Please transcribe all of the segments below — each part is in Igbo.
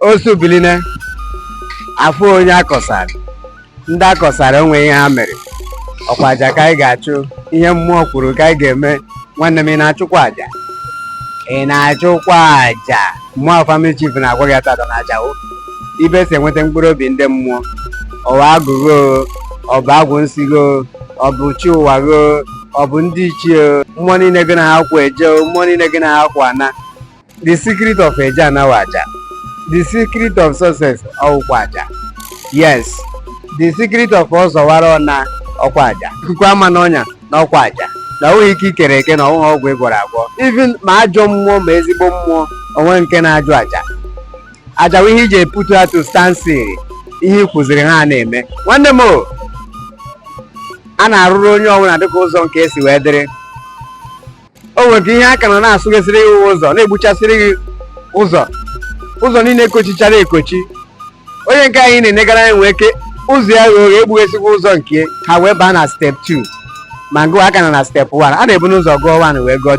osu biline afọ onye akọsara ndị akọsara onwe ihe ha mere ọkwa aja ka anyị ga-achụ ihe mmụọ kwuru ka anyị ga-eme nwanne m ị na-achụkwa aja ị na-achụkwa aja mmụọ family chief na-agwa gị atọ na aja ibe si enweta mkpụrụ obi ndị mmụọ ọwa agụgo ọ bụ agwụ nsigo ọ bụ Chuwakwa ọ bụ ndị ichie mmụọ niile gị na ha kwa eje mmụọ niile gị na ha kwa ana the secret of eje anaghị aja the secret of success ọwụkwa aja yes the secret of ọzọwara ọna ọkwa aja ikuku ama n'ọnya na ọkwa aja na onweghị ike ikere eke na ọnwụghị ọgwụ ịgwọrọ agwọ even ma ajọ mmụọ ma ezigbo mmụọ onwe nke na-ajụ aja aja bụ ihe iji eputu ha to stand still ihe ị kwụziri ha na-eme nwanne m a na-arụrụ onye ọbụla dịka ụzọ nke esi wee dịrị o nwere ka ihe aka nọ na-asụgasịrị gị ụzọ na-egbuchasịrị gị ụzọ niile ekochichara ekochi onye nke anyị na-enegara ya nwee ike ụzọ ya ghe egbughesịkwa ụzọ nke ha wee baa na step 2 ma ngụ aka nọ na step 1 a na-ebu n'ụzọ gụọ 1 wee gụọ 2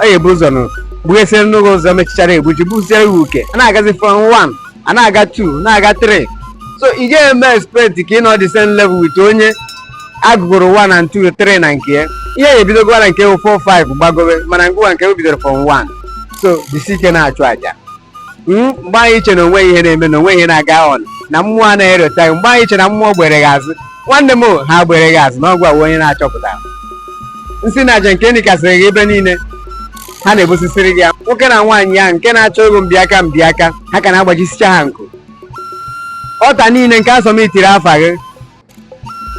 ọ ga-ebu ụzọ nụ gbughesịrị n'ụzọ ụzọ mechichara egbuchi buziere gị uke a na-agazi from 1 a na-aga 2 na-aga 3 so ị ga-eme expect ka ị nọ the same level with onye agụgụrụ 1 and 2 3 na nke ya ihe ya ebidogo na nke 4 5 gbagobe mana ngụwa nke bidoro from 1 so disi ike na-achụ aja mgbe anyị iche na onwe ihe na-eme na onwe ihe na-aga on na mmụọ anaghị gị mgbe anyị iche na mmụọ gbere gị azụ nwanne m ha gbere gị azụ na ọgwụ awụ onye na-achọpụta nsị na aja nke nịkasịrị gị ebe niile ha na-ebosisiri gị nwoke na nwaanyị ya nke na-achọ ego mbịaka ha ka na-agbajisicha ha nku ọta niile nke asọmitiri afa gị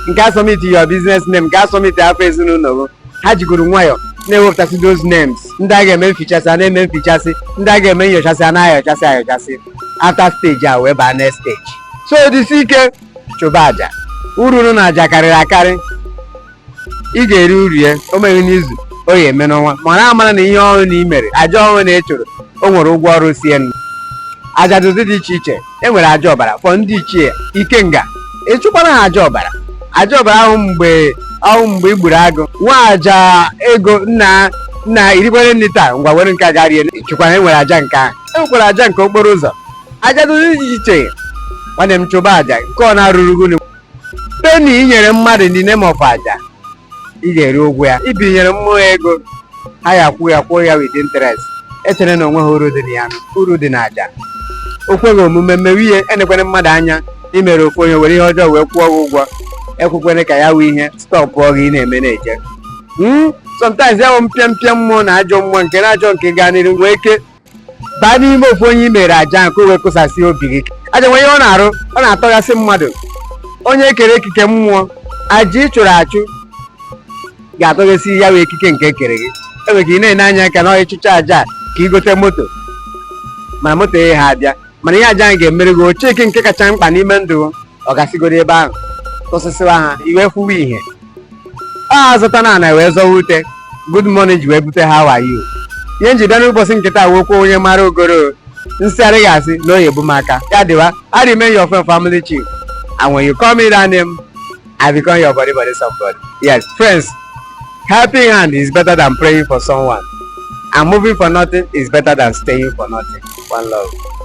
nke asọmiti your business name nke asọmiti afọ ezinụlọ gị ha jigoro nwayọ na-ewepụtasị those names ndị a ga-eme mfichasị a na-eme mfichasị ndị a ga-eme nyochasị a na-ayọchasị after stage a wee baa next stage so dịsi ike chụba aja uru na aja karịrị akarị ị ga-eri uru ya o meghị n'izu o ya eme n'ọnwa mana amara na ihe ọrụ na imere aja ọrụ na echoro o nwere ụgwọ ọrụ sie nnu aja dụdị dị iche iche e nwere aja ọbara fọ ndị ichie ikenga ịchụkwara ha aja ọbara ahụ mgbe ị gburu agụ nwa aja ego nna irikwere nri taa ngwa were nke aja rie ịchụkwara enwere aja nke ahụ enwekwara aja nke okporo ụzọ aja dụdị dị iche nwanne m chụba aja nke ọ na-arụrụ gị peni inyere mmadụ ndị name of aja ị ga-eri ụgwọ ya ibinyere mmụọ ego ha ya kwụọ ya with interest echere na onwe ha uru dị na aja o kweghị omume mmewe ihe enekwere mmadụ anya imere ofu onye were ihe ọjọọ wee kwụọ gị ụgwọ ekwekwere ka ya wee ihe stọpụọ gị na-eme na-eje sometimes ya bụ mpịa mmụọ na ajọ mmụọ nke na-ajọ nke gaa n'iru nwee ike baa n'ime ofu onye imere aja nke wee kụsasị obi gị aja nwe ihe ọ na-arụ ọ na-atọgasị mmadụ onye ekere ekike mmụọ aja ị chụrụ achụ ga-atọgasị ya wee ekike nke ekere gị enwere ka ị na-ene anya ka na ịchụcha aja ka ị gote moto mana moto ihe ha abịa mana ihe aja ahụ ga-emere gị oche ike nke kacha mkpa n'ime ndụ ọ gasịgoro ebe ahụ tụsịsịwa ha iwee fụwa ihe a zụta na ana wee zọwa ute good morning ji wee bute ha wayo ihe nji bịa n'ụbọchị nkịta wokwu onye mara ogoro nsị adịghị asị na oyi ebu m aka ya dịwa I remain your friend family chief and when you call me that name I become your body somebody. Yes friends, helping hand is better than praying for someone and moving for nothing is better than staying for nothing. One love.